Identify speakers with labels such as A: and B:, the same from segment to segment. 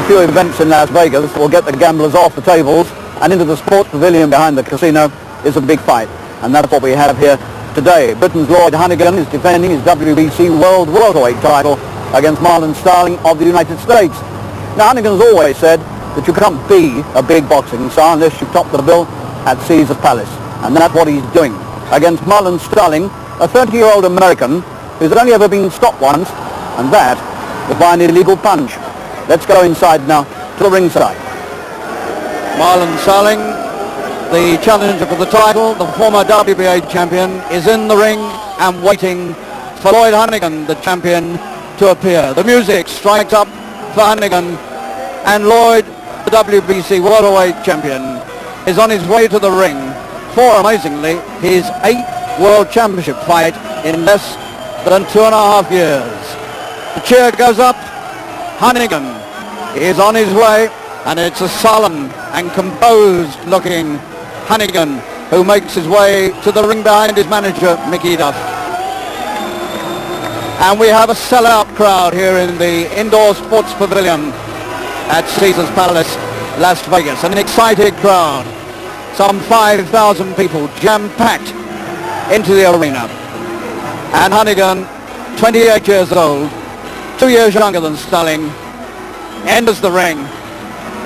A: few events in Las Vegas will get the gamblers off the tables and into the sports pavilion behind the casino is a big fight. And that's what we have here today. Britain's Lloyd Honeyghan is defending his WBC World Welterweight title against Marlon Starling of the United States. Now, Honeyghan's always said that you can't be a big boxing star unless you top the bill at Caesar's Palace. And that's what he's doing against Marlon Starling, a 30-year-old American who's only ever been stopped once, and that was by an illegal punch. Let's go inside now to the ringside.
B: Marlon Starling, the challenger for the title, the former WBA champion, is in the ring and waiting for Lloyd Honeyghan, the champion, to appear. The music strikes up for Honeyghan, and Lloyd, the WBC welterweight champion, is on his way to the ring for, amazingly, his 8th World Championship fight in less than 2.5 years. The cheer goes up. Honeyghan is on his way, and it's a sullen and composed looking Honeyghan who makes his way to the ring behind his manager, Mickey Duff. And we have a sellout crowd here in the indoor sports pavilion at Caesar's Palace, Las Vegas. An excited crowd. Some 5,000 people jam-packed into the arena. And Honeyghan, 28 years old, 2 years younger than Starling, enters the ring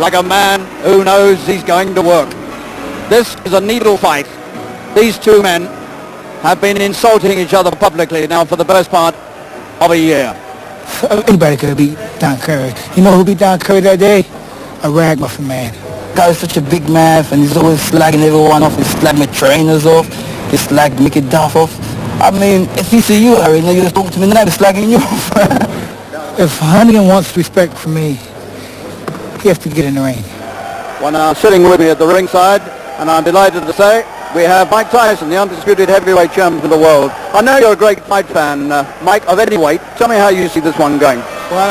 B: like a man who knows he's going to work. This is a needle fight. These two men have been insulting each other publicly now for the best part of a year.
C: Anybody could beat Don Curry. You know who beat Don Curry that day? A ragamuffin man. Guy is such a big mouth, and he's always slagging everyone off. He's slagging my trainers off. He's slagged Mickey Duff off. I mean, if he see you, Harry, you just talk to me tonight, he's slagging you off. If Honeyghan wants respect from me, he has to get in the ring.
A: Well, now, sitting with me at the ringside, and I'm delighted to say, we have Mike Tyson, the undisputed heavyweight champion of the world. I know you're a great fight fan, Mike, of any weight. Tell me how you see this one going.
D: Well,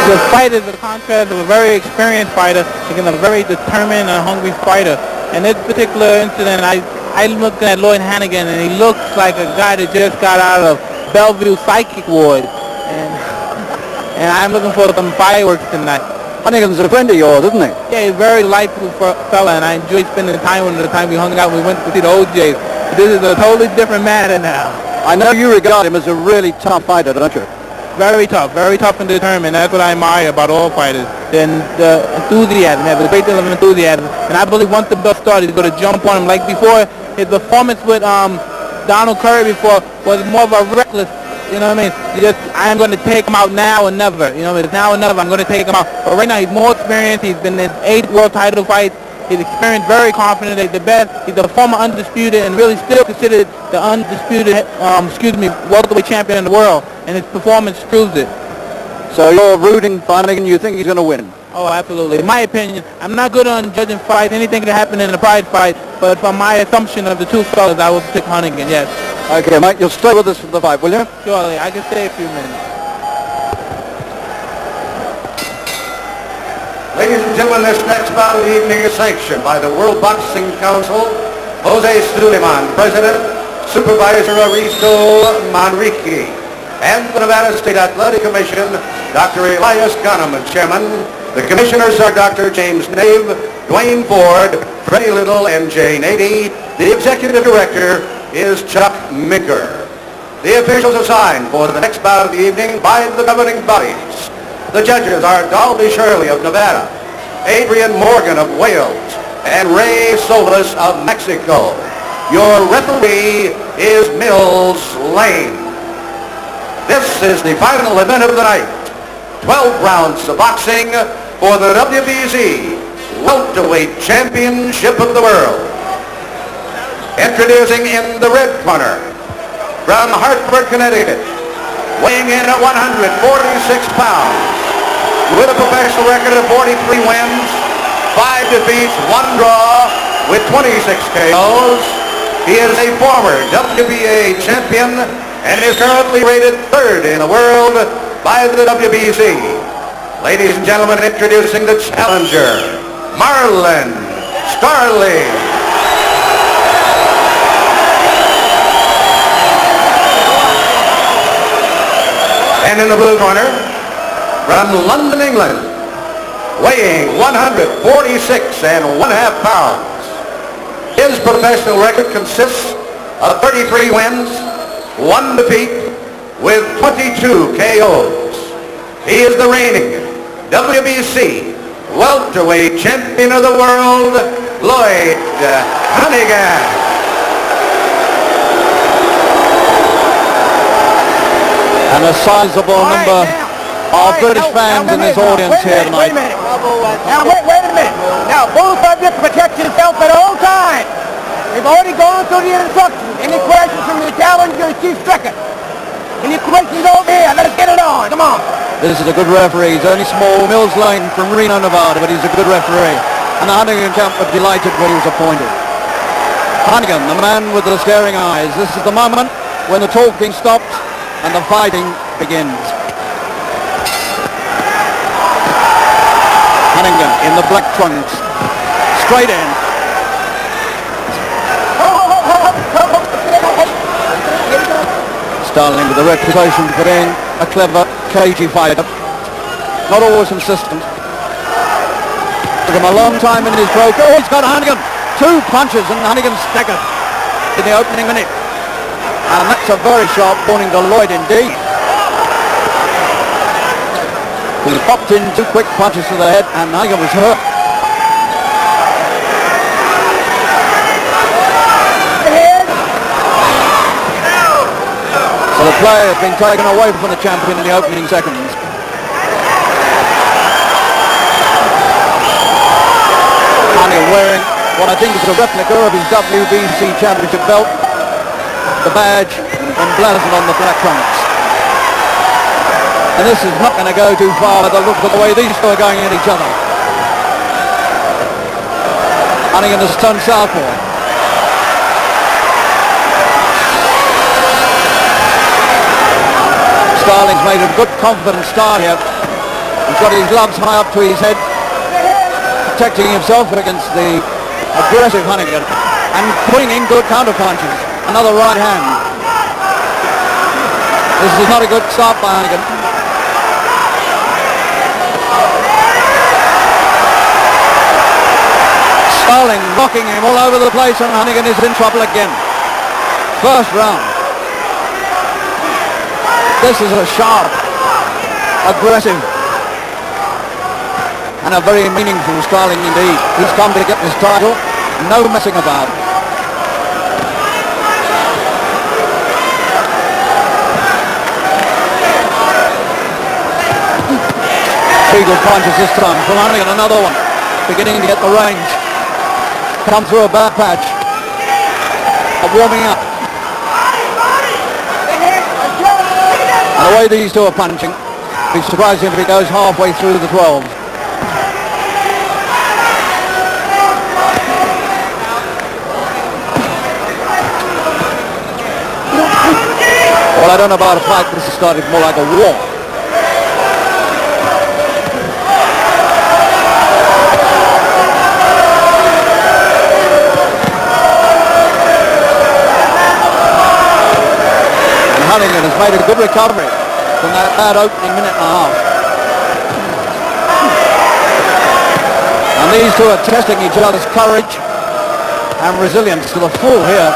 D: the fight is a contrast of a very experienced fighter against a very determined and hungry fighter. And this particular incident, I'm looking at Lloyd Honeyghan, and he looks like a guy that just got out of Bellevue Psychic Ward. And I'm looking for some fireworks tonight.
A: Honeyghan's a friend of yours, isn't he?
D: Yeah, he's a very delightful fella, and I enjoyed spending time with him the time we hung out. We went to see the OJs. This is a totally different matter now.
A: I know you regard him as a really tough fighter, don't you?
D: Very tough and determined. That's what I admire about all fighters. Then the enthusiasm, they have a great deal of enthusiasm. And I believe once the belt started, he's going to jump on him. Like before, his performance with Donald Curry before was more of a reckless, you know what I mean? I'm going to take him out now or never. You know, it's now or never. I'm going to take him out. But right now, he's more experienced. He's been in 8 world title fights. He's experienced, very confident. He's the best. He's the former undisputed and really still considered the undisputed, welterweight champion in the world. And his performance proves it.
A: So you're rooting for Honeyghan. You think he's going to win?
D: Oh, absolutely. In my opinion, I'm not good on judging fights. Anything can happen in a pride fight. But from my assumption of the two fellas, I will pick Honeyghan, yes.
A: Okay, Mike, you'll stay with us for the fight, will you?
D: Surely. I can stay a few minutes.
E: Ladies and gentlemen, this next bout of the evening is sanctioned by the World Boxing Council, Jose Suleiman, President, Supervisor Aristo Manrique, and the Nevada State Athletic Commission, Dr. Elias Gunneman, Chairman. The commissioners are Dr. James Nave, Dwayne Ford, Freddie Little, and Jay Nady. The Executive Director is Chuck Minker. The officials assigned for the next bout of the evening by the governing bodies. The judges are Dalby Shirley of Nevada, Adrian Morgan of Wales, and Ray Solis of Mexico. Your referee is Mills Lane. This is the final event of the night. 12 rounds of boxing for the WBC Welterweight Championship of the World. Introducing in the red corner, from Hartford, Connecticut, weighing in at 146 pounds, with a professional record of 43 wins, 5 defeats, 1 draw, with 26 KOs. He is a former WBA champion and is currently rated 3rd in the world by the WBC. Ladies and gentlemen, introducing the challenger, Marlon Starling. And in the blue corner, from London, England, weighing 146 and 1/2 pounds. His professional record consists of 33 wins, 1 defeat, with 22 KOs. He is the reigning WBC welterweight champion of the world, Lloyd Honeyghan.
B: And a sizable number of British fans in this audience here tonight.
F: Now, wait a minute. Now, both subjects protect himself at all times. We've already gone through the instructions. Any questions from the challenger, Chief Stricker? Any questions over here? Let's get it on. Come on.
B: This is a good referee. He's only small Mills Lane from Reno, Nevada, but he's a good referee. And the Honeyghan camp were delighted when he was appointed. Honeyghan, the man with the staring eyes. This is the moment when the talking stops and the fighting begins. Honeyghan in the black trunks. Straight in. Starling with a reputation for being a clever, cagey fighter. Not always consistent. Took him a long time in his throat. Oh, he's got Honeyghan. 2 punches and Honeyghan's staggered in the opening minute. And that's a very sharp warning to Lloyd indeed. He popped in 2 quick punches to the head and Honeyghan was hurt. So the play has been taken away from the champion in the opening seconds. Honeyghan wearing what I think is a replica of his WBC championship belt. The badge emblazoned on the black trunks. And this is not going to go too far by the look of the way these two are going at each other. Honeyghan has turned southpaw. Starling's made a good confident start here. He's got his gloves high up to his head, protecting himself against the aggressive Honeyghan and putting in good counter punches. Another right hand. This is not a good start by Honeyghan. Starling knocking him all over the place and Honeyghan is in trouble again. First round. This is a sharp, aggressive, and a very meaningful Starling indeed. He's come to get this title, no messing about. Three good punches this time from Honeyghan, another one, beginning to get the range. Come through a bad patch of warming up. And the way these two are punching, be surprised if he goes halfway through the 12. Well, I don't know about a fight. This has started more like a war. Honeyghan has made a good recovery from that bad opening minute and a half. And these two are testing each other's courage and resilience to the full here.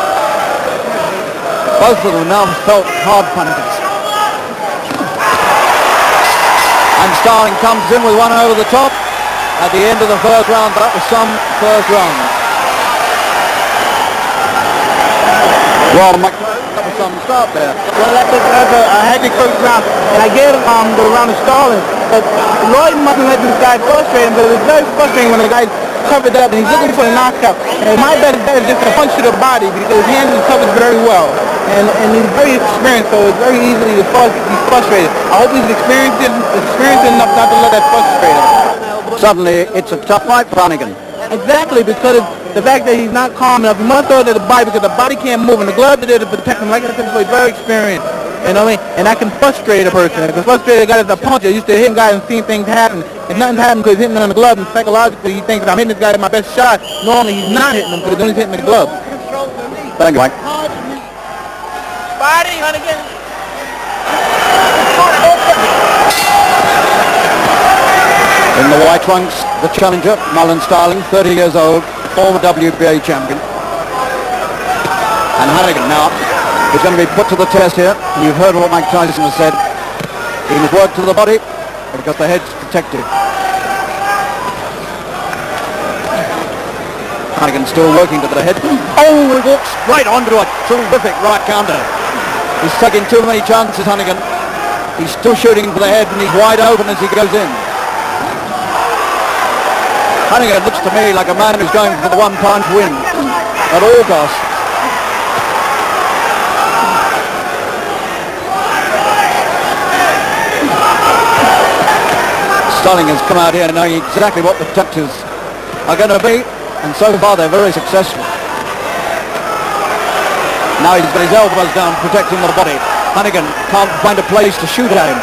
B: Both of them now felt hard punches. And Starling comes in with one over the top at the end of the first round. That was some first round. Well, that was some start there.
D: Well, that's a hectic first round, and I gave the round to Starling. But Lloyd mustn't let this guy frustrate him, but it's very frustrating when the guy's covered up and he's looking for the knockout. And my bet is just a punch to the body because his hands are covered very well. And he's very experienced, so it's very easily to be frustrated. I hope he's experienced enough not to let that frustrate him.
A: Suddenly, it's a tough fight for Honeyghan.
D: Exactly, because of the fact that he's not calm enough. He must throw it to the body because the body can't move, and the gloves are there to protect him. Like I said before, he's very experienced. You know what I mean? And that can frustrate a person. Because frustrated guy is a puncher. Used to hitting guys and seeing things happen. And nothing's happening because he's hitting on the glove, and psychologically he thinks I'm hitting this guy at my best shot. Normally he's not hitting him because he's only hitting the glove.
A: Thank you, Mike.
F: Fighting, Honeyghan.
B: In the white trunks, the challenger, Marlon Starling, 30 years old, former WBA champion. And Honeyghan now is going to be put to the test here. And you've heard what Mike Tyson has said. He must work to the body because the head's protected. Honeyghan still working to the head. Oh, he walks right onto a terrific right counter. He's taking too many chances, Honeyghan. He's still shooting for the head and he's wide open as he goes in. Honeyghan looks to me like a man who's going for the one-punch win at all costs. Starling has come out here knowing exactly what the tactics are going to be, and so far they're very successful. Now he's got his elbows down, protecting the body. Honeyghan can't find a place to shoot at him.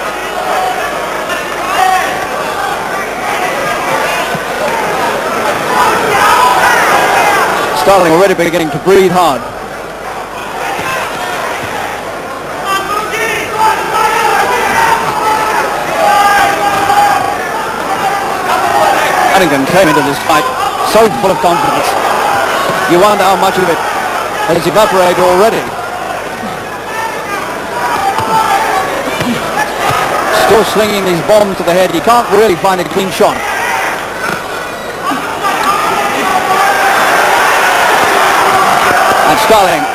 B: Starling already beginning to breathe hard. Honeyghan came into this fight so full of confidence. You wonder how much of it has evaporated already. Still slinging these bombs to the head. He can't really find a clean shot. And Starling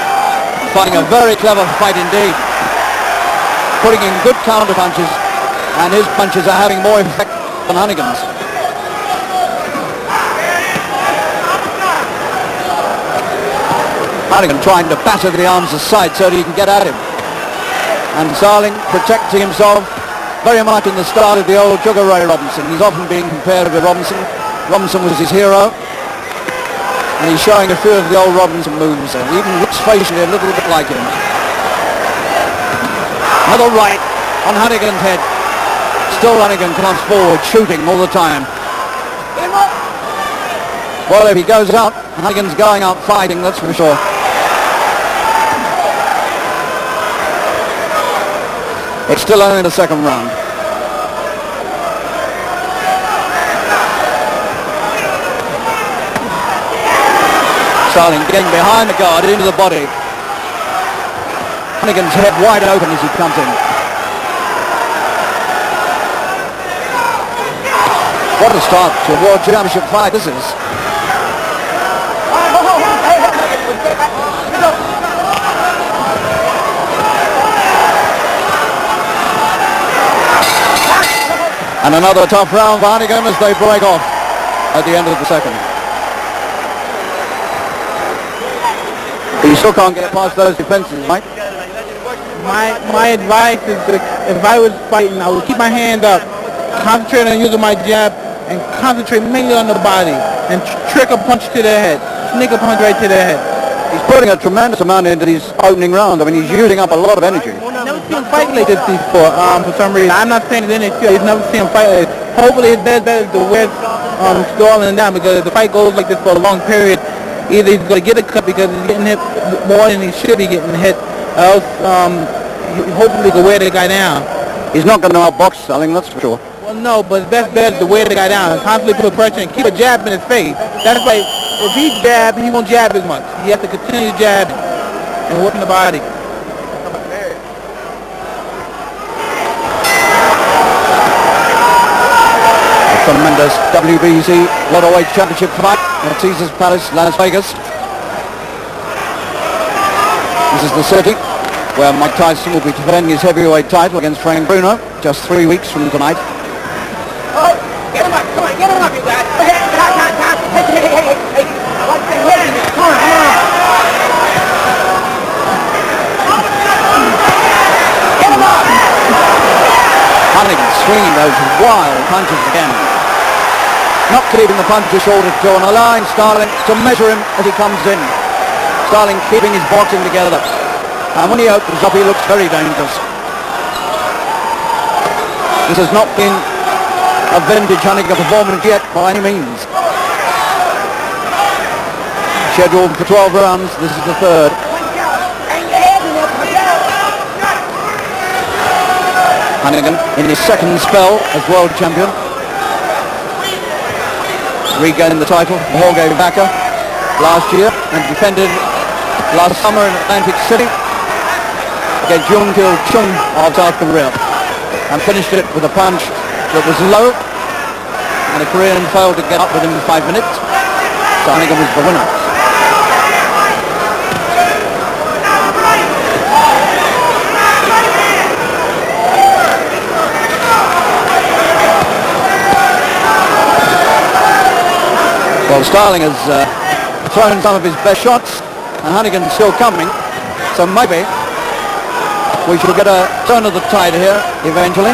B: fighting a very clever fight indeed. Putting in good counter punches, and his punches are having more effect than Honeyghan's. Honeyghan trying to batter the arms aside so that he can get at him. And Starling protecting himself very much in the style of the old Sugar Ray Robinson. He's often being compared with Robinson. Robinson was his hero. And he's showing a few of the old Robinson moves. And he even looks facially a little bit like him. Another right on Honeyghan's head. Still Honeyghan comes forward, shooting all the time. Well, if he goes out, Honeyghan's going out fighting, that's for sure. It's still only the second round. Starling getting behind the guard into the body. Honeyghan's head wide open as he comes in. What a start to a World Championship fight this is. And another tough round for Honeyghan as they break off at the end of the second. You still can't get past those defenses, Mike.
D: My advice is that if I was fighting, I would keep my hand up, concentrate on using my jab, and concentrate mainly on the body, and trick a punch to the head, sneak a punch right to the head.
B: He's putting a tremendous amount into these opening rounds. I mean, he's using up a lot of energy.
D: I've never seen him fight like this before, for some reason. I'm not saying it's in his field. He's never seen him fight like this. Hopefully it's better to wear Starling down, because if the fight goes like this for a long period, either he's going to get a cut because he's getting hit more than he should be getting hit, else hopefully he can wear the guy down.
B: He's not going to outbox Starling, that's for sure.
D: Well, no, but that's better to wear the guy down and constantly put pressure and keep a jab in his face. That's why if he jabs, he won't jab as much. He has to continue jabbing and whipping the body.
B: A tremendous WBC Welterweight Championship fight at Caesars Palace, Las Vegas. This is the setting where Mike Tyson will be defending his heavyweight title against Frank Bruno just 3 weeks from tonight.
F: Oh, get him up, come on, get him up, you guys. Hey, what's the head? Come on, get him up.
B: Honeyghan swinging those wild punches again. Not keeping the punches short to on the line. Starling to measure him as he comes in. Starling keeping his boxing together. And when he opens up, he looks very dangerous. This has not been a vintage Honeyghan performance yet by any means. Scheduled for 12 rounds, this is the third. Honeyghan in his second spell as world champion. regained the title, Jorge Vaca, last year, and defended last summer in Atlantic City against Jung Kil Chung of South Korea, and finished it with a punch that was low, and the Korean failed to get up within 5 minutes. So Honeyghan was the winner. Well, Starling has thrown some of his best shots, and Honeyghan's still coming, so maybe we should get a turn of the tide here eventually.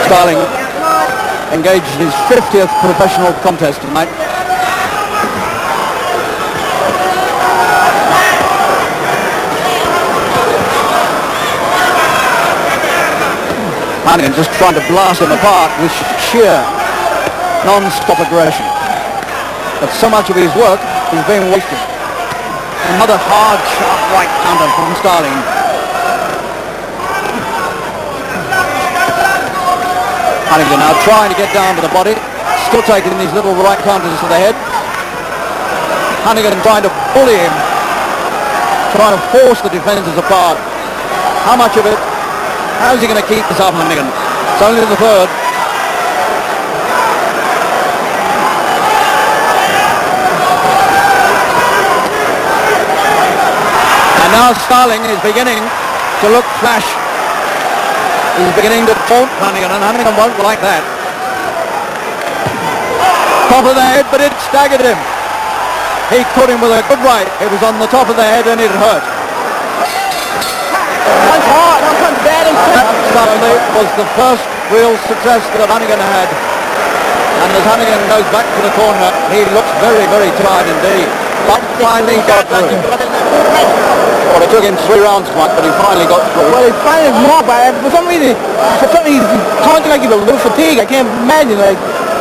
B: Starling engaged in his 50th professional contest tonight. Honeyghan just trying to blast him apart with sheer non-stop aggression. But so much of his work is being wasted. Another hard, sharp right counter from Starling. Honeyghan now trying to get down to the body, still taking these little right counters to the head. Honeyghan trying to bully him, trying to force the defenders apart. How much of it? How's he going to keep this up, Honeyghan? It's only the third. And now Starling is beginning to look flash. He's beginning to taunt Honeyghan, and Honeyghan won't like that. Top of the head, but it staggered him. He caught him with a good right. It was on the top of the head and it hurt.
F: Punch hard, don't punch bad and quick.
B: That suddenly was the first real success that Honeyghan had. And as Honeyghan goes back to the corner, he looks very, very tired indeed. But finally got through. Well, it took him 3 rounds, Mike, but he finally got through.
F: Well, he finally more, but for some reason he's taunting like he's a little fatigued. I can't imagine, like,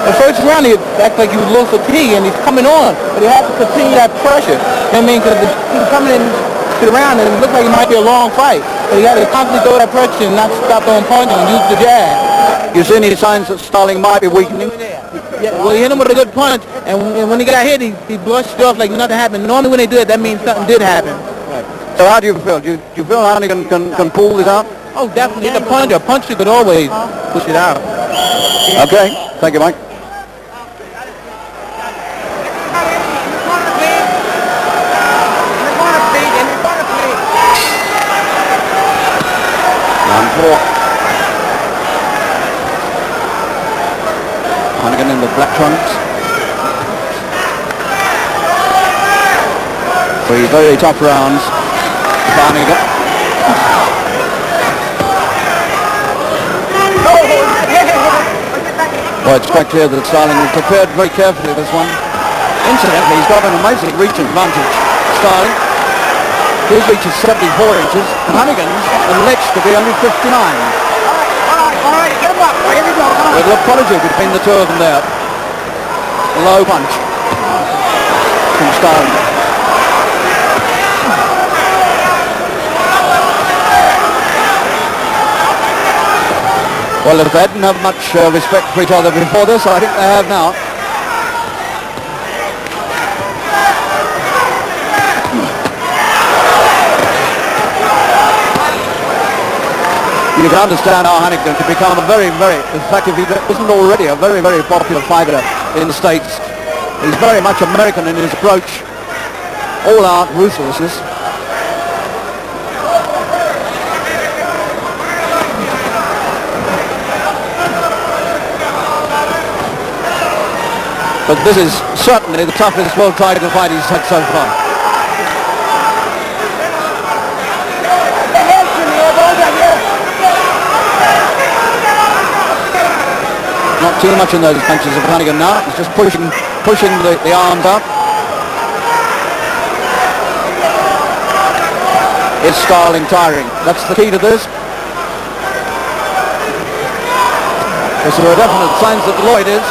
F: the first round he acted like he was a little fatigued and he's coming on, but he had to continue that pressure. I mean, because he's coming in to the round and it looked like it might be a long fight. But he had to constantly throw that pressure and not stop throwing punches and use the jab.
B: You see any signs that Starling might be weakening?
F: Yeah, well, he hit him with a good punch, and when he got hit, he brushed it off like nothing happened. Normally when they do it, that means something did happen.
B: So how do you feel? Do you feel Honeyghan can pull this out?
F: Oh, definitely. The punch, a puncher could always push it out.
B: Okay, thank you, Mike. Round 4. Honeyghan in the black trunks. 3 very tough rounds for Honeyghan. Well, it's quite clear that Starling was prepared very carefully this one. Incidentally, he's got an amazing reach advantage. Starling, his reach is 74 inches, and Honeyghan's alleged to be only 59.
F: All right, get him up. Here we go. Come on.
B: With apology between the two of them there. Low punch from Starling. Well, if they didn't have much respect for each other before this, I think they have now. You can understand how Honeyghan could become a very, very, in fact, if he isn't already a very, very popular fighter in the States. He's very much American in his approach, all-out ruthlessness. But this is certainly the toughest world title fight he's had so far. Not too much in those punches of Honeyghan now. He's just pushing the arms up. Is Starling tiring? That's the key to this. Because there are definite signs that Lloyd is.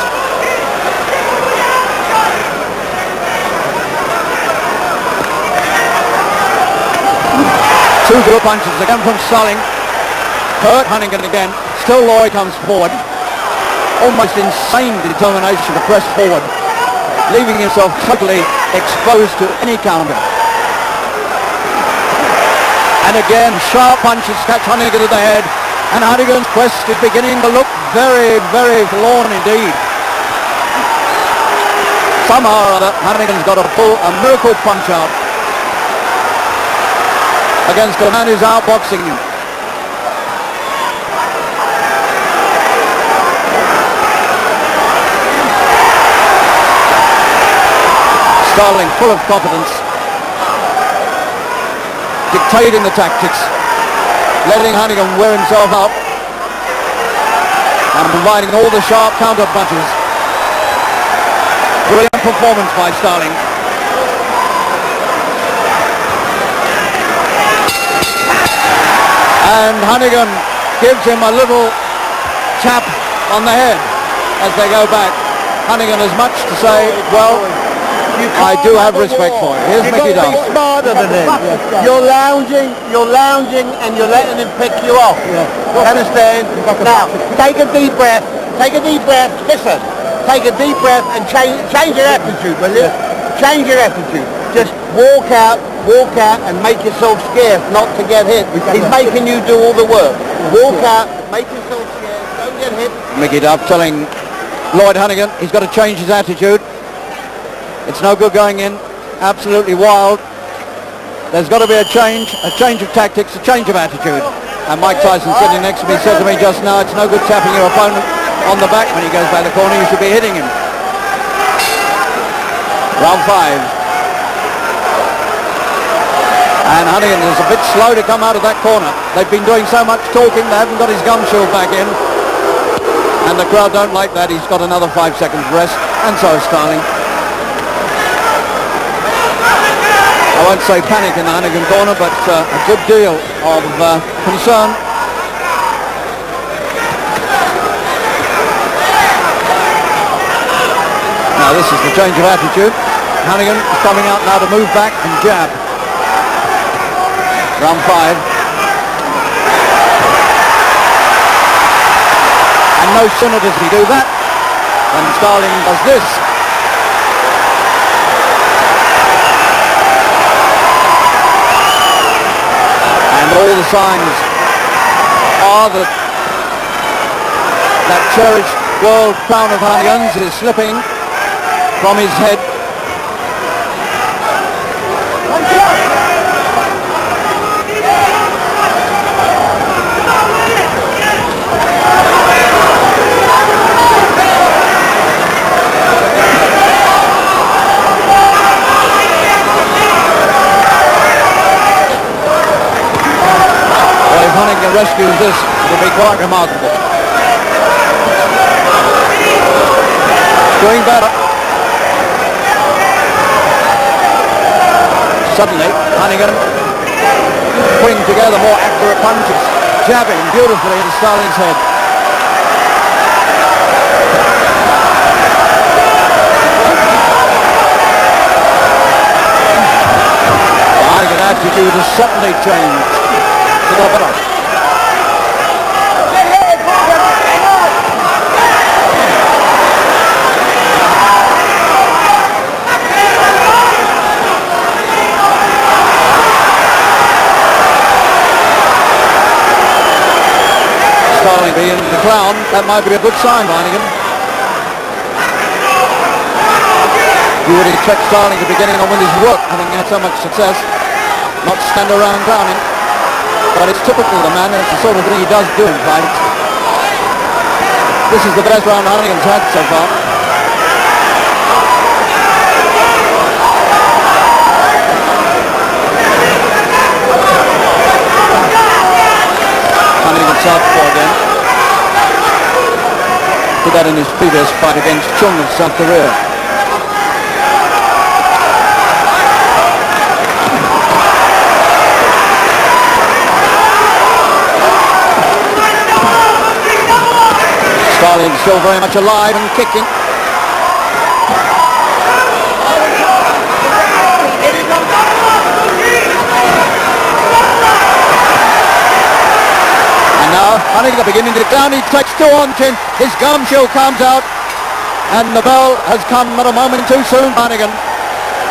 B: Two good punches again from Starling. Hurt Honeyghan again. Still Lloyd comes forward. Almost insane determination to press forward, leaving himself totally exposed to any counter. And again, sharp punches catch Honeyghan to the head, and Honeyghan's quest is beginning to look very, very forlorn indeed. Somehow or other, Honeyghan's got to pull a miracle punch out against a man who's outboxing him. Starling, full of confidence, dictating the tactics, letting Honeyghan wear himself out, and providing all the sharp counter punches. Brilliant performance by Starling. And Honeyghan gives him a little tap on the head as they go back. Honeyghan has much to say. Well, I do have respect for it. Here's Mickey Duff.
F: You've got to be smarter than him. You're lounging and you're letting him pick you off. Understand? Now, take a deep breath, listen. Take a deep breath and change your attitude, will you? Change your attitude. Just walk out and make yourself scarce not to get hit. He's making you do all the work. Walk out, make yourself scarce, don't get hit.
B: Mickey Duff telling Lloyd Honeyghan he's got to change his attitude. It's no good going in absolutely wild. There's got to be a change of tactics, a change of attitude. And Mike Tyson sitting next to me said to me just now, it's no good tapping your opponent on the back when he goes by the corner, you should be hitting him. Round 5. And Honeyghan is a bit slow to come out of that corner. They've been doing so much talking, they haven't got his gum shield back in. And the crowd don't like that. He's got another 5 seconds rest, and so is Starling. I won't say panic in the Honeyghan corner, but a good deal of concern. Now this is the change of attitude. Honeyghan is coming out now to move back and jab. Round 5. And no sooner does he do that than Starling does this. And all the signs are that cherished world crown of Honeyghan's is slipping from his head. Well, if Honeyghan rescues this, it'll be quite remarkable. Doing better. Suddenly, Honeyghan putting together more accurate punches, jabbing beautifully into Starling's head. The Honeyghan attitude has suddenly changed to the better. Starling being the clown, that might be a good sign, Honeyghan. You would expect Starling to be getting on with his work, having had so much success, not stand around clowning. But it's typical of the man, it's the sort of thing he does do in fights. This is the best round Honeyghan's had so far. Honeyghan southpaw again. Did that in his previous fight against Chung of South Korea. Starling still very much alive and kicking. And now Honeyghan are beginning to down. He takes 2 on chin. His gum shield comes out. And the bell has come at a moment too soon. Honeyghan,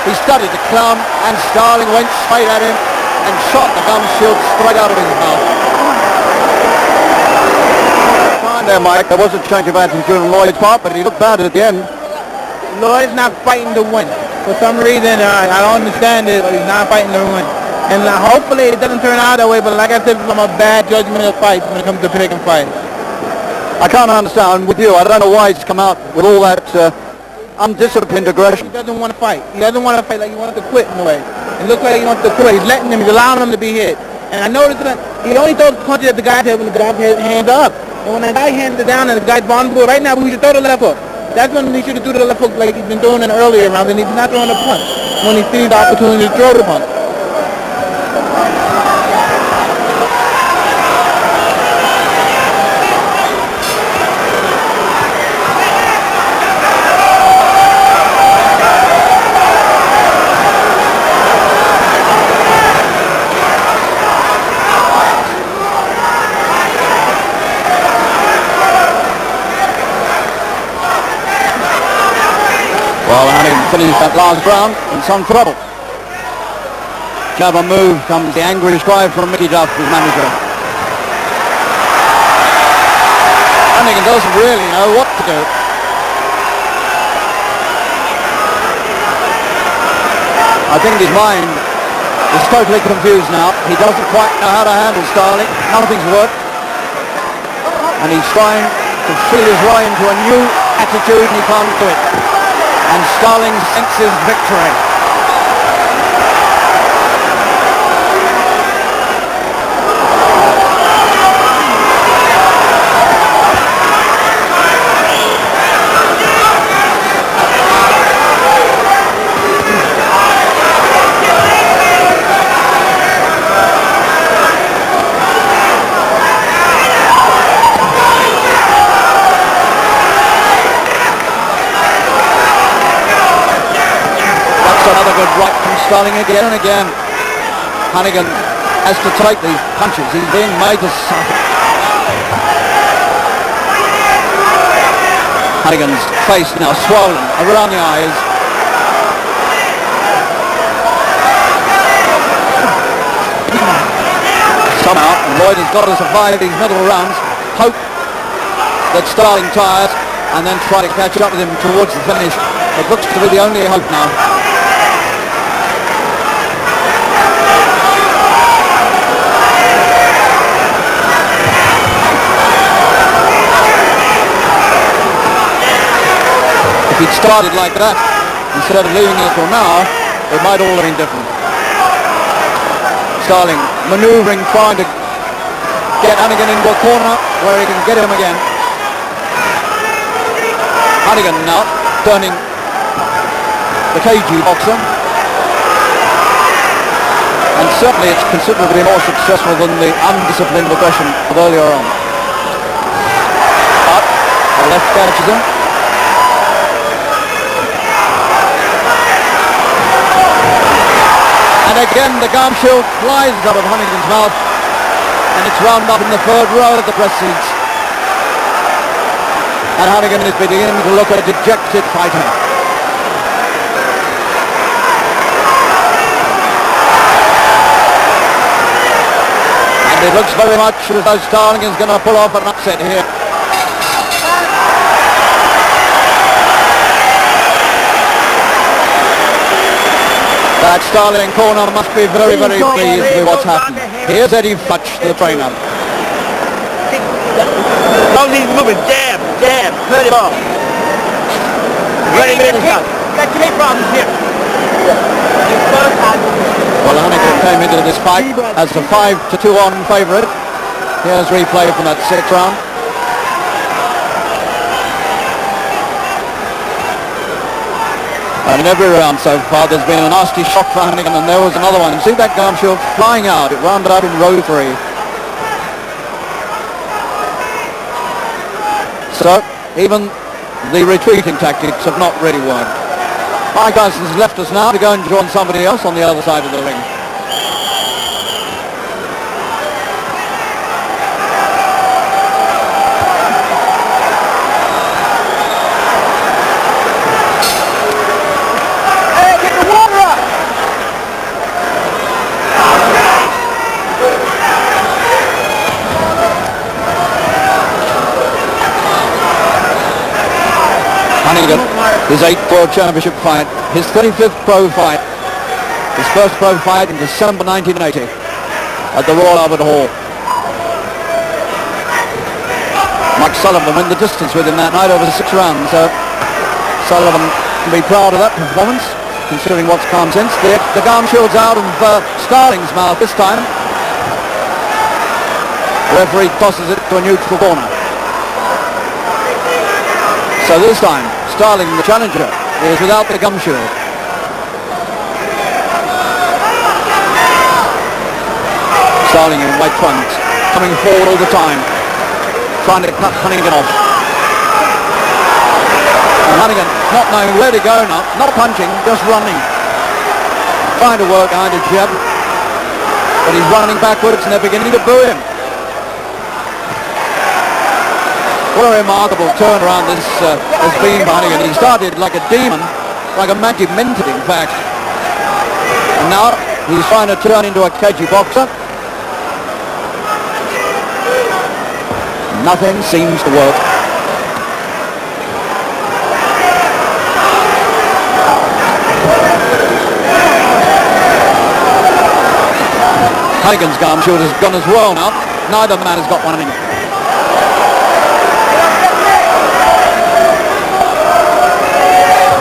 B: he started to clown, and Starling went straight at him and shot the gum shield straight out of his mouth.
A: Fine there, Mike. There was a change of attitude on Lloyd's part, but he looked bad at the end.
D: Lloyd's not fighting to win. For some reason, I don't understand it, but he's not fighting to win. And hopefully it doesn't turn out that way, but like I said, I'm a bad judgment of fights when it comes to picking fights.
A: I can't understand with you. I don't know why he's come out with all that undisciplined aggression.
D: He doesn't want to fight. He doesn't want to fight like he wants to quit in a way. It looks like he wants to quit. He's letting him, he's allowing him to be hit. And I noticed that he only throws punches at the guy's head when the guy's hands up. And when the guy hands it down and the guy's vulnerable, right now we should throw the left hook. That's when he should have threw the left hook like he's been doing in earlier rounds, and he's not throwing a punch when he sees the opportunity to throw the punch.
B: Well, Honeyghan finished that last round in some trouble. Jabber move comes the angry cry from Mickey Duff, his manager. Honeyghan doesn't really know what to do. I think his mind is totally confused now. He doesn't quite know how to handle Starling. Nothing's worked. And he's trying to feel his way into a new attitude, and he can't do it. And Starling senses victory. Another good right from Starling again and again. Honeyghan has to take these punches. He's being made to suffer. Honeyghan's face now swollen around the eyes. Somehow Lloyd has got to survive these middle rounds. Hope that Starling tires and then try to catch up with him towards the finish. It looks to be the only hope now. If he'd started like that, instead of leaving it till now, it might all have been different. Starling manoeuvring, trying to get Honeyghan into a corner where he can get him again. Honeyghan now turning the cagey boxer. And certainly it's considerably more successful than the undisciplined aggression of earlier on. But the left catches him. And again the gum shield flies out of Honeyghan's mouth, and it's wound up in the third row of the press seats. And Honeyghan is beginning to look a dejected fighter. And it looks very much as though Starling is going to pull off an upset here. That Starling corner must be very, very pleased with what's happened. Here's Eddie Futch, the trainer.
F: Long he's moving, jab, hurt him off. Ready to got too many problems here.
B: Well, Honeyghan came into this fight as the 5-2 favourite. Here's replay from that 6th round. And in every round so far there's been a nasty shock for Honeyghan, and there was another one. See that gum shield flying out. It wound up in row 3. So even the retreating tactics have not really worked. Mike Tyson's left us now to go and join somebody else on the other side of the ring. his 8th World Championship fight, his 35th pro fight, his first pro fight in December 1980 at the Royal Albert Hall. Mike Sullivan went the distance with him that night over 6 rounds. Sullivan can be proud of that performance, considering what's come since. The gum shield's out of Starling's mouth this time. The referee tosses it to a neutral corner. So this time, Starling, the challenger, is without the gum shield. Starling in white trunks, coming forward all the time, trying to cut Honeyghan off. And Honeyghan not knowing where to go now, not punching, just running. Trying to work behind a jab, but he's running backwards and they're beginning to boo him. What a remarkable turnaround this has been for Honeyghan. He started like a demon, like a magic minted in fact. And now he's trying to turn into a cagey boxer. Nothing seems to work. Honeyghan's gum shield has gone as well now. Neither man has got one in.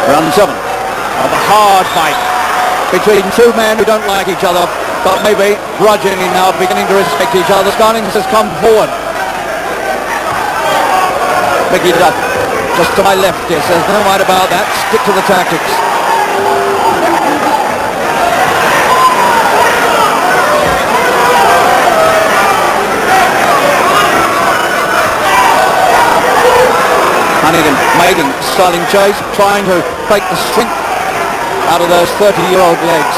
B: Round 7 of a hard fight between two men who don't like each other, but maybe grudgingly now beginning to respect each other. Starling has come forward. Mickey Duff, just to my left here, says no mind about that, stick to the tactics. Honeyghan making Starling chase, trying to take the strength out of those 30-year-old legs.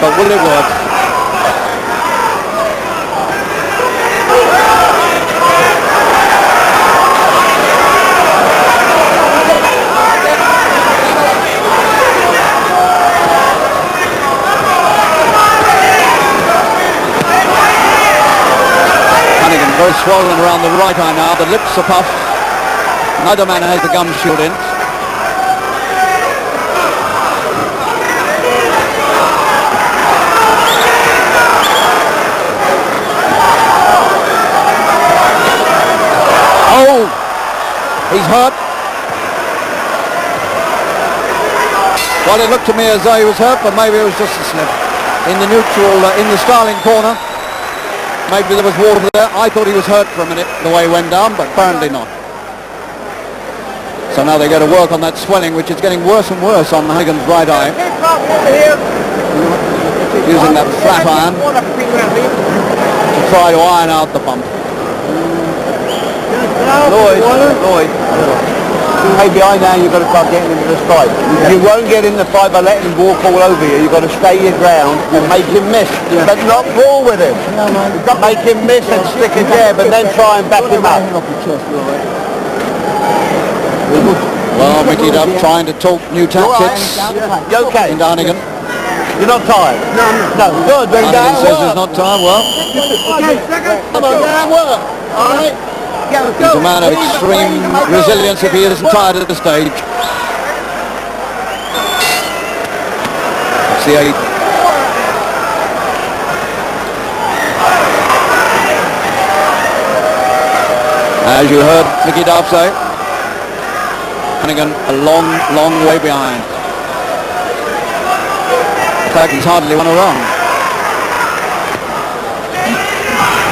B: But will it work? Honeyghan very swollen around the right eye now, the lips are puffed. Neither man has the gum shield in. Oh! He's hurt. Well, it looked to me as though he was hurt, but maybe it was just a slip. In the neutral, in the Starling corner. Maybe there was water there. I thought he was hurt for a minute, the way he went down, but apparently not. So now they go to work on that swelling, which is getting worse and worse on Honeyghan's right eye. Using that flat iron to try to iron out the bump.
A: Lloyd, hey, behind now you've got to start getting into this fight. You won't get in the fight by letting him walk all over you. You've got to stay your ground and make him miss, but not brawl with him. Make him miss and stick a jab and then try and back him up.
B: Well, Mickey Duff trying to talk new tactics
A: You okay?
B: into Honeyghan.
A: You're not tired? No. Good, very
B: Honeyghan says he's not tired. Well,
A: Come on, get out work. All right?
B: he's a man of extreme resilience if he isn't tired at the stage. That's the 8th. As you heard Mickey Duff say, Honeyghan a long, long way behind. In fact, he's hardly won a round.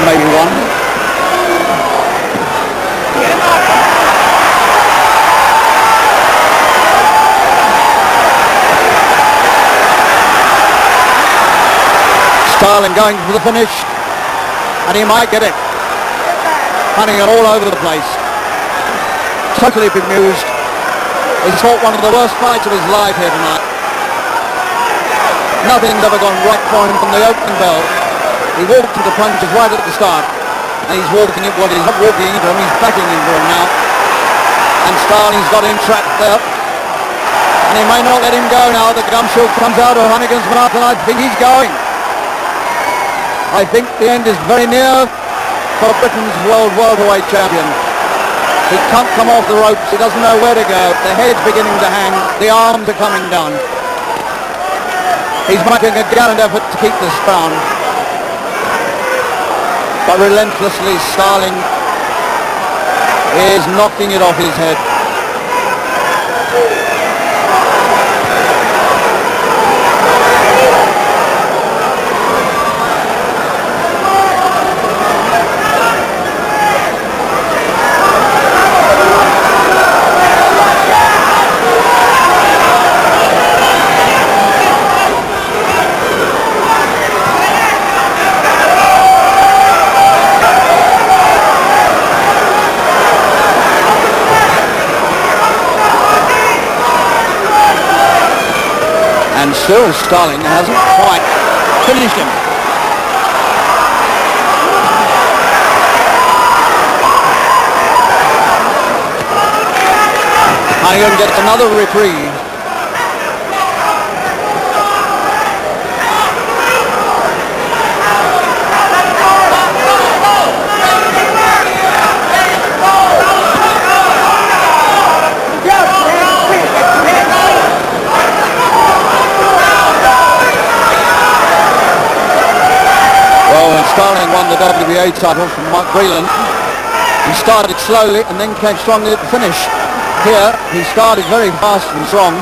B: Maybe one. Starling going for the finish, and he might get it. Honeyghan all over the place. Totally bemused. He's fought one of the worst fights of his life here tonight. Nothing's ever gone right for him from the opening bell. He walked to the punches right at the start. And he's walking it, well, he's not walking into him, he's backing into him now. And Starling's got him trapped there. And he may not let him go now. The gum shield comes out of Honeyghan's mouth, and I think he's going. I think the end is very near for Britain's world welterweight champion. He can't come off the ropes. He doesn't know where to go. The head's beginning to hang. The arms are coming down. He's making a gallant effort to keep this crown. But relentlessly, Starling is knocking it off his head. And still Starling hasn't quite finished him. Honeyghan gets another reprieve. Starling won the WBA title from Mike Breland. He started slowly and then came strongly at the finish. Here, he started very fast and strong.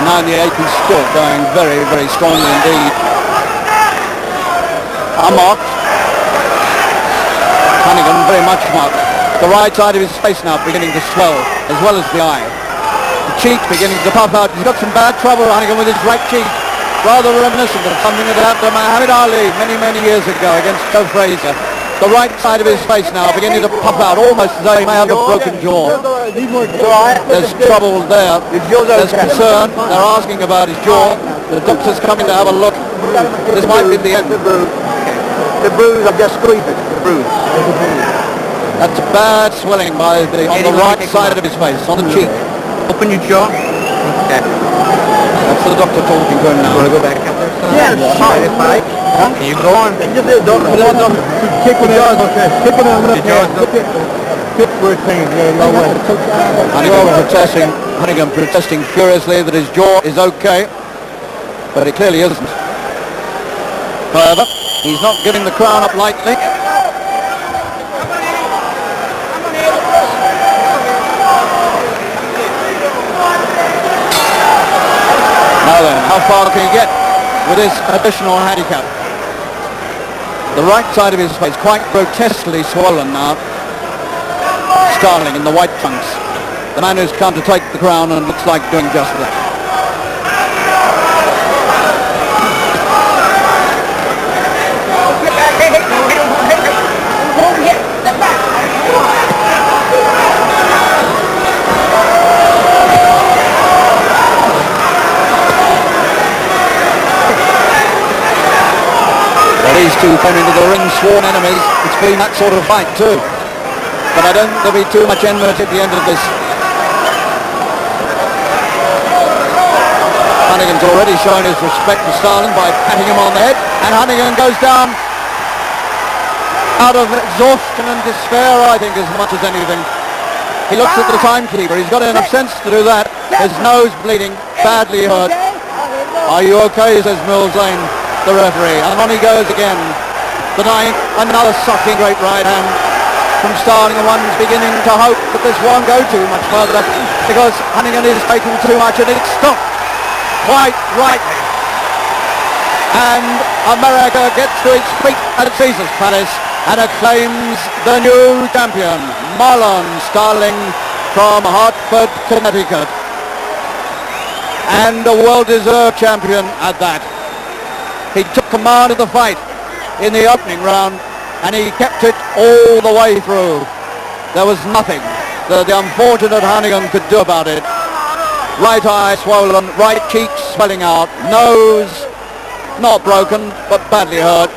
B: Now in the 8th, he's still going very, very strongly indeed. Unmarked. Honeyghan very much marked. The right side of his face now beginning to swell, as well as the eye. The cheek beginning to pop out. He's got some bad trouble, Honeyghan, with his right cheek. Rather reminiscent of something that happened to Muhammad Ali many, many years ago against Joe Frazier. The right side of his face now beginning to pop out, almost as though he may have a broken jaw. There's trouble there. There's concern. They're asking about his jaw. The doctor's coming to have a look. This might be the end.
A: The bruise, I'm just squeezing the bruise.
B: That's bad swelling on the right side of his face, on the cheek.
D: Open your jaw.
B: Okay. That's the doctor talking to him now.
D: Want to go back up there?
F: Yes.
D: Can you go on?
F: Kick with the okay. Kick with the hip where it's pain.
B: Honeyghan protesting furiously that his jaw is okay, but it clearly isn't. However, he's not giving the crown up lightly. Now then, how far can he get with this additional handicap? The right side of his face quite grotesquely swollen now. Starling in the white trunks. The man who's come to take the crown and looks like doing just that. These two came into the ring sworn enemies. It's been that sort of fight too. But I don't think there'll be too much enmity at the end of this. Honeyghan's already shown his respect for Starling by patting him on the head, and Honeyghan goes down out of exhaustion and despair, I think, as much as anything. He looks at the timekeeper. He's got enough sense to do that. His nose bleeding, badly hurt. Are you okay, says Mills Lane, the referee, and on he goes again. The ninth, another sucking great right hand from Starling, and one's beginning to hope that this won't go too much further, because Honeyghan is taking too much, and it's stopped quite rightly. And America gets to its feet at Caesar's Palace and acclaims the new champion, Marlon Starling from Hartford, Connecticut, and a well-deserved champion at that. He took command of the fight in the opening round, and he kept it all the way through. There was nothing that the unfortunate Honeyghan could do about it. Right eye swollen, right cheek swelling out, nose not broken but badly hurt.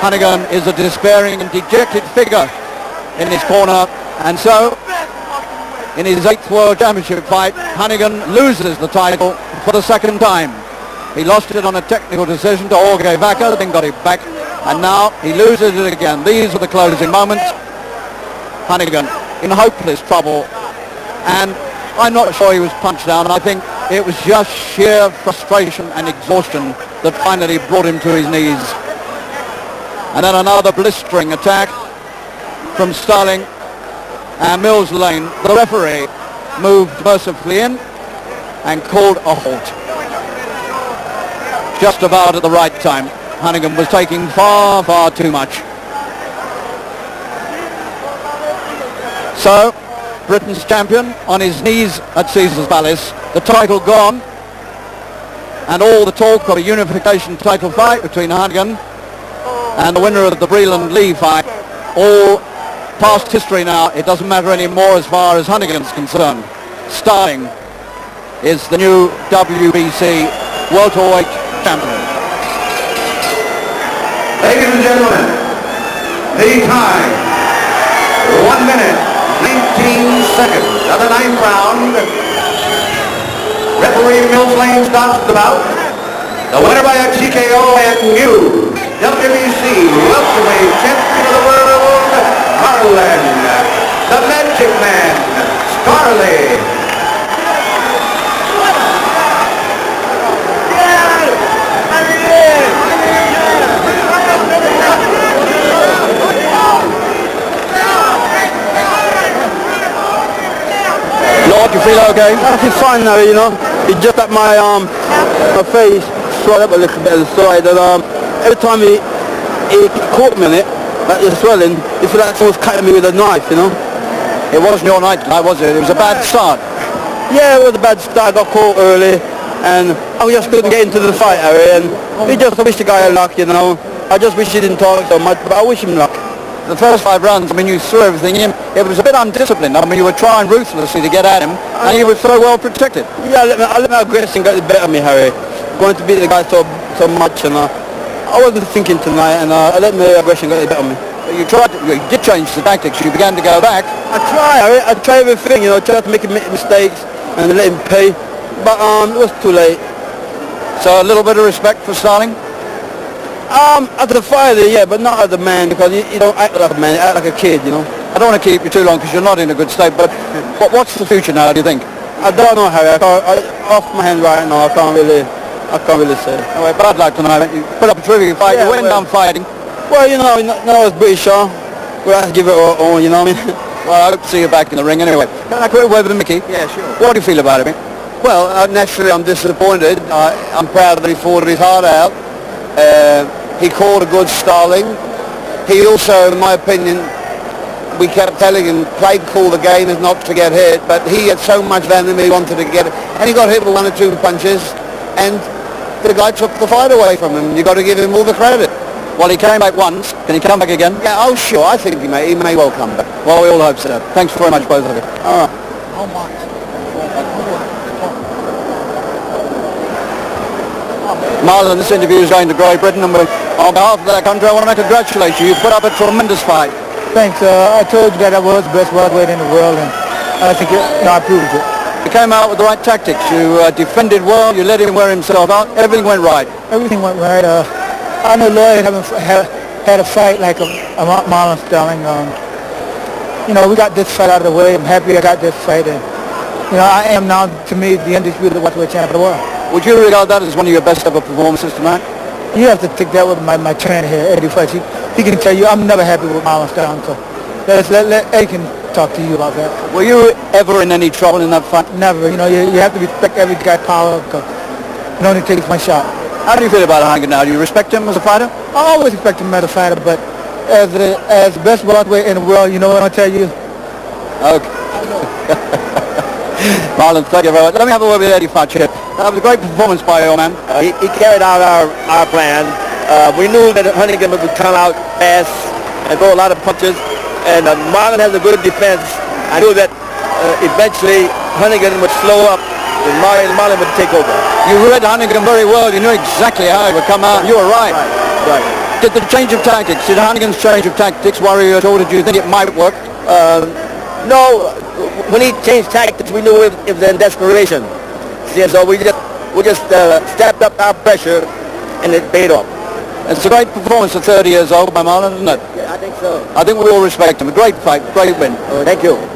B: Honeyghan is a despairing and dejected figure in his corner, and so in his 8th World Championship fight, Honeyghan loses the title for the second time. He lost it on a technical decision to Jorge Vaca, then got it back, and now he loses it again. These are the closing moments. Honeyghan in hopeless trouble, and I'm not sure he was punched down. I think it was just sheer frustration and exhaustion that finally brought him to his knees. And then another blistering attack from Starling, and Mills Lane, the referee, moved mercifully in and called a halt. Just about at the right time. Honeyghan was taking far, far too much. So, Britain's champion on his knees at Caesar's Palace, the title gone, and all the talk of a unification title fight between Honeyghan and the winner of the Breland-Lee fight, all past history now. It doesn't matter anymore as far as Honeyghan's concerned. Starling is the new WBC welterweight champion.
E: Ladies and gentlemen, the time, 1 minute, 19 seconds of the 9th round. Referee Mills Lane starts the bout. The winner by a TKO and new WBC welterweight champion of the world, Marlon, the Magic Man, Starling.
B: Lord, you feel okay?
C: I feel fine now, you know. It's just that my face swelled up a little bit at the side, and every time he caught me on it, like the swelling, it felt like someone's cutting me with a knife, you know.
B: It wasn't your night tonight, was it? It was a bad start.
C: Yeah, it was a bad start. I got caught early, and I just couldn't get into the fight, Harry, and I wish the guy luck, you know. I just wish he didn't talk so much, but I wish him luck.
B: The first 5 rounds, I mean, you threw everything in. It was a bit undisciplined. I mean, you were trying ruthlessly to get at him, and he was so well protected.
C: Yeah, I let my aggression get the better of me, Harry. Going to beat the guy so much, and I wasn't thinking tonight, and I let my aggression get the better of me.
B: You did change the tactics. You began to go back.
C: I try, Harry. I try everything, you know. Try to make mistakes and let him pay, but it was too late.
B: So a little bit of respect for Starling.
C: As a fighter, yeah, but not as a man, because you don't act like a man, you act like a kid, you know.
B: I don't want to keep you too long because you're not in a good state, but what's the future now, do you think?
C: I don't know, Harry. Off my hand right now, I can't really say.
B: Anyway, bad luck tonight. You put up a terrific fight.
C: Yeah,
B: you went down fighting.
C: Well, you know, as British, we have to give it our own, you know what I mean?
B: Well, I hope to see you back in the ring anyway. Can I quick word with Mickey?
C: Yeah, sure.
B: What do you feel about it, Mick?
A: Well, naturally I'm disappointed. I'm proud that he fought his heart out. He caught a good Starling. He also, in my opinion, we kept telling him, play cool, the game is not to get hit, but he had so much venom he wanted to get it, and he got hit with 1 or 2 punches, and the guy took the fight away from him. You got to give him all the credit.
B: Well, he came back once. Can he come back again?
A: Yeah, oh sure, I think he may well come back.
B: Well, we all hope so. Thanks very much, both of you.
A: All right.
B: Marlon, this interview is going to Great Britain, and on behalf of that country, I want to congratulate you. You put up a tremendous fight.
C: Thanks. I told you that I was the best welterweight in the world, and I think I proved it.
B: You came out with the right tactics. You defended well. You let him wear himself out. Everything went right.
C: Everything went right. I know Lloyd had a fight like a Marlon Starling. You know, we got this fight out of the way. I'm happy I got this fight, and you know, I am now, to me, the undisputed welterweight champion of the world.
B: Would you regard that as one of your best ever performances tonight?
C: You have to take that with my trainer here, Eddie Fudge. He can tell you I'm never happy with Marlon Starling, so let Eddie can talk to you about that.
B: Were you ever in any trouble in that fight?
C: Never. You know, you have to respect every guy's power, because it only takes one shot.
B: How do you feel about Honeyghan now? Do you respect him as a fighter?
C: I always respect him as a fighter, but as the best welterweight in the world, you know what I'll tell you?
B: Okay. Marlon, thank you very much. Let me have a word with Eddie Fudge here. That was a great performance by your man.
G: He carried out our plan. We knew that Honeyghan would come out fast and throw a lot of punches, and Marlon has a good defense. I knew that eventually Honeyghan would slow up and Marlon would take over.
B: You read Honeyghan very well. You knew exactly how he would come out. You were right.
G: Right.
B: Did the change of tactics, did Honeyghan's change of tactics worry you at all? Did you think it might work?
G: No, when he changed tactics, we knew it was in desperation. See, so we just stepped up our pressure, and it paid off.
B: It's a great performance at 30 years old by Marlon, isn't it?
E: Yeah, I think so.
B: I think we all respect him. A great fight, great win.
E: Oh, thank you.